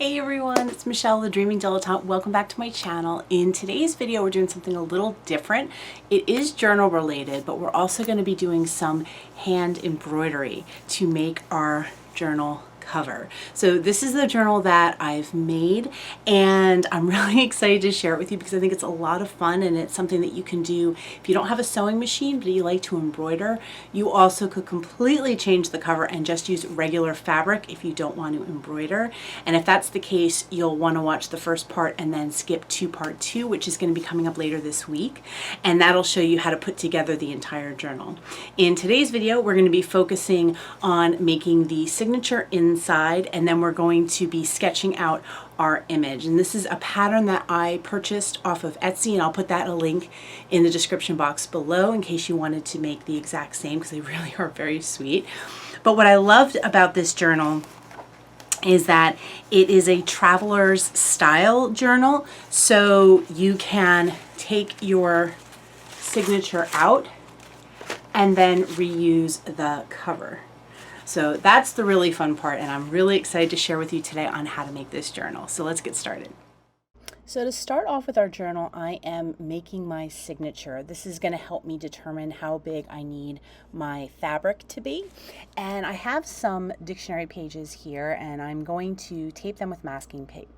Hey everyone, it's Michelle, the Dreaming Dilettante. Welcome back to my channel. In today's video, we're doing something a little different. It is journal related, but we're also going to be doing some hand embroidery to make our journal cover. So this is the journal that I've made, and I'm really excited to share it with you because I think it's a lot of fun, and it's something that you can do if you don't have a sewing machine but you like to embroider. You also could completely change the cover and just use regular fabric if you don't want to embroider. And if that's the case, you'll want to watch the first part and then skip to part 2, which is going to be coming up later this week, and that'll show you how to put together the entire journal. In today's video, we're going to be focusing on making the signature inside, and then we're going to be sketching out our image. And this is a pattern that I purchased off of Etsy, and I'll put that a link in the description box below in case you wanted to make the exact same, because they really are very sweet. But what I loved about this journal is that it is a traveler's style journal, so you can take your signature out and then reuse the cover. So that's the really fun part, and I'm really excited to share with you today on how to make this journal. So let's get started. So to start off with our journal, I am making my signature. This is going to help me determine how big I need my fabric to be. And I have some dictionary pages here, and I'm going to tape them with masking tape.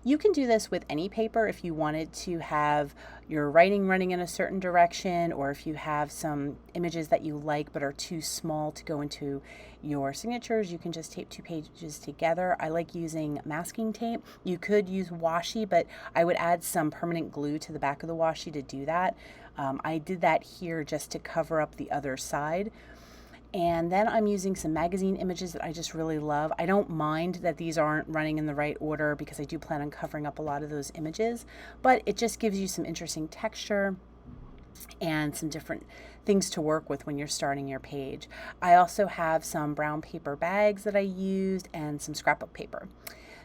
You can do this with any paper if you wanted to have your writing running in a certain direction, or if you have some images that you like but are too small to go into your signatures, you can just tape 2 pages together. I like using masking tape. You could use washi, but I would add some permanent glue to the back of the washi to do that. I did that here just to cover up the other side. And then I'm using some magazine images that I just really love. I don't mind that these aren't running in the right order because I do plan on covering up a lot of those images, but it just gives you some interesting texture and some different things to work with when you're starting your page. I also have some brown paper bags that I used and some scrapbook paper.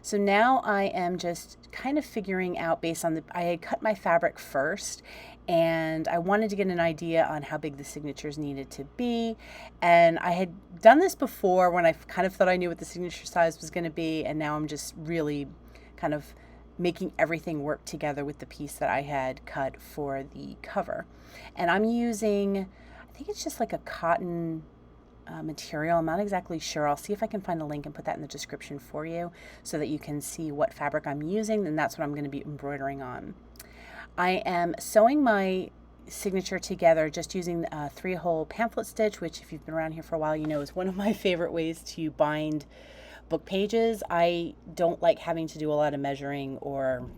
So now I am just kind of figuring out based on I had cut my fabric first, and I wanted to get an idea on how big the signatures needed to be. And I had done this before when I kind of thought I knew what the signature size was going to be, and now I'm just really kind of making everything work together with the piece that I had cut for the cover. And I'm using, I think it's just like a cotton material. I'm not exactly sure. I'll see if I can find a link and put that in the description for you so that you can see what fabric I'm using, and that's what I'm going to be embroidering on. I am sewing my signature together just using a 3-hole pamphlet stitch, which if you've been around here for a while, you know is one of my favorite ways to bind book pages. I don't like having to do a lot of measuring or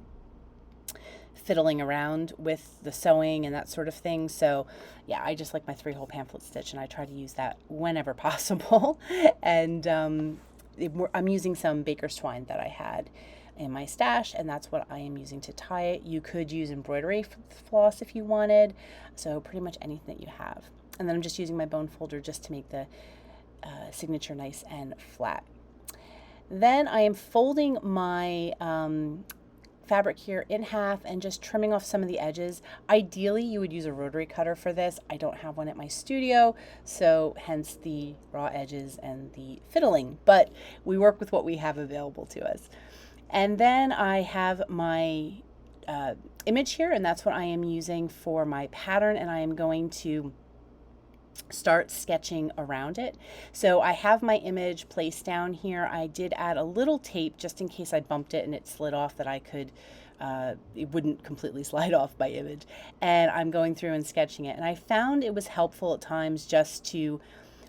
fiddling around with the sewing and that sort of thing. So yeah, I just like my 3-hole pamphlet stitch, and I try to use that whenever possible. And I'm using some baker's twine that I had in my stash, and that's what I am using to tie it. You could use embroidery floss if you wanted, so pretty much anything that you have. And then I'm just using my bone folder just to make the signature nice and flat. Then I am folding my fabric here in half and just trimming off some of the edges. Ideally, you would use a rotary cutter for this. I don't have one at my studio, so hence the raw edges and the fiddling, but we work with what we have available to us. And then I have my image here, and that's what I am using for my pattern, and I am going to start sketching around it. So I have my image placed down here. I did add a little tape just in case I bumped it and it slid off, that I could it wouldn't completely slide off my image. And I'm going through and sketching it, and I found it was helpful at times just to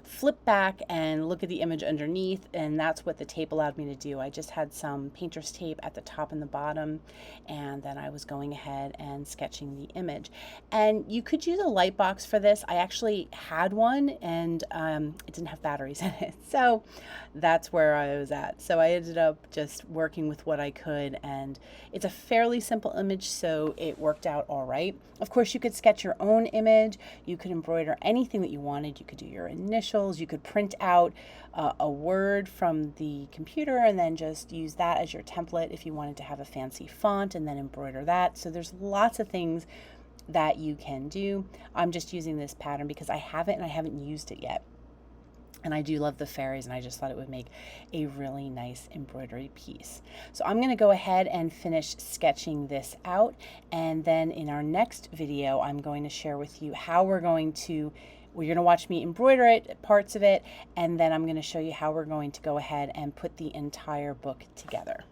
flip back and look at the image underneath, and that's what the tape allowed me to do. I just had some painter's tape at the top and the bottom, and then I was going ahead and sketching the image. And you could use a light box for this. I actually had one, and it didn't have batteries in it, so that's where I was at. So I ended up just working with what I could, and it's a fairly simple image, so it worked out all right. Of course, you could sketch your own image. You could embroider anything that you wanted. You could do your initials. You could print out a word from the computer and then just use that as your template if you wanted to have a fancy font, and then embroider that. So there's lots of things that you can do. I'm just using this pattern because I have it and I haven't used it yet. And I do love the fairies, and I just thought it would make a really nice embroidery piece. So I'm going to go ahead and finish sketching this out, and then in our next video I'm going to share with you how we're going to watch me embroider it, parts of it, and then I'm going to show you how we're going to go ahead and put the entire book together.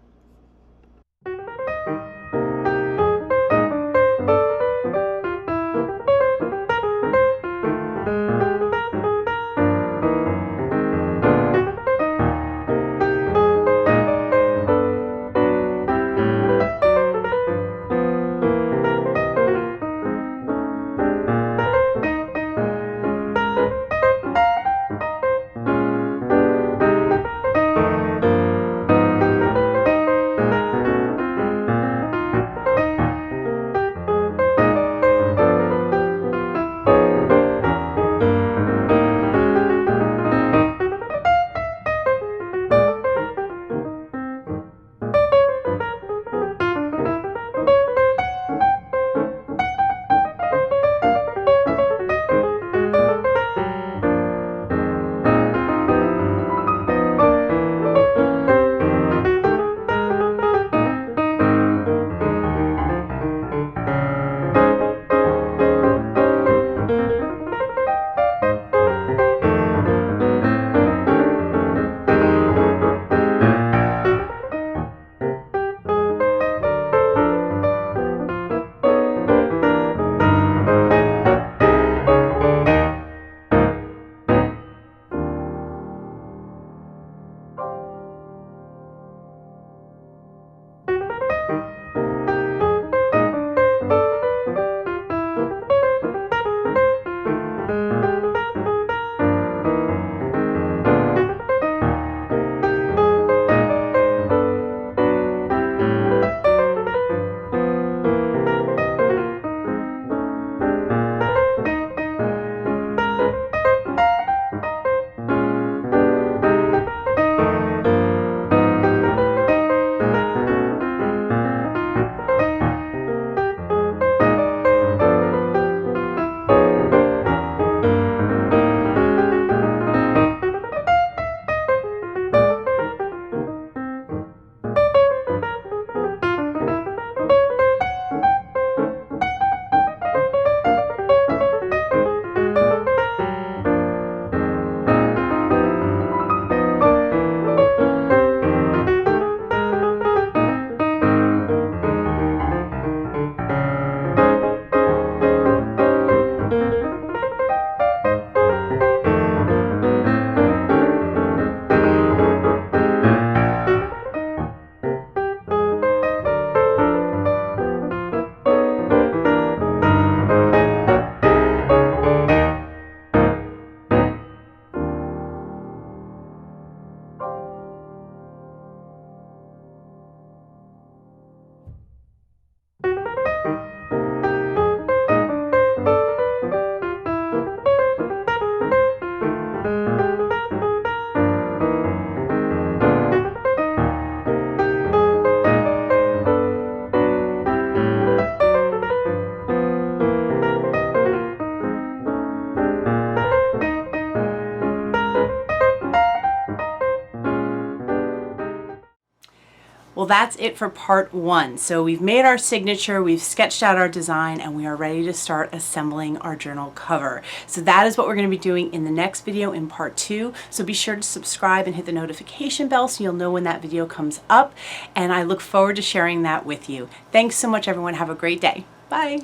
Well, that's it for part one. So we've made our signature, we've sketched out our design, and we are ready to start assembling our journal cover. So that is what we're going to be doing in the next video in part two. So be sure to subscribe and hit the notification bell so you'll know when that video comes up. And I look forward to sharing that with you. Thanks so much, everyone. Have a great day. Bye.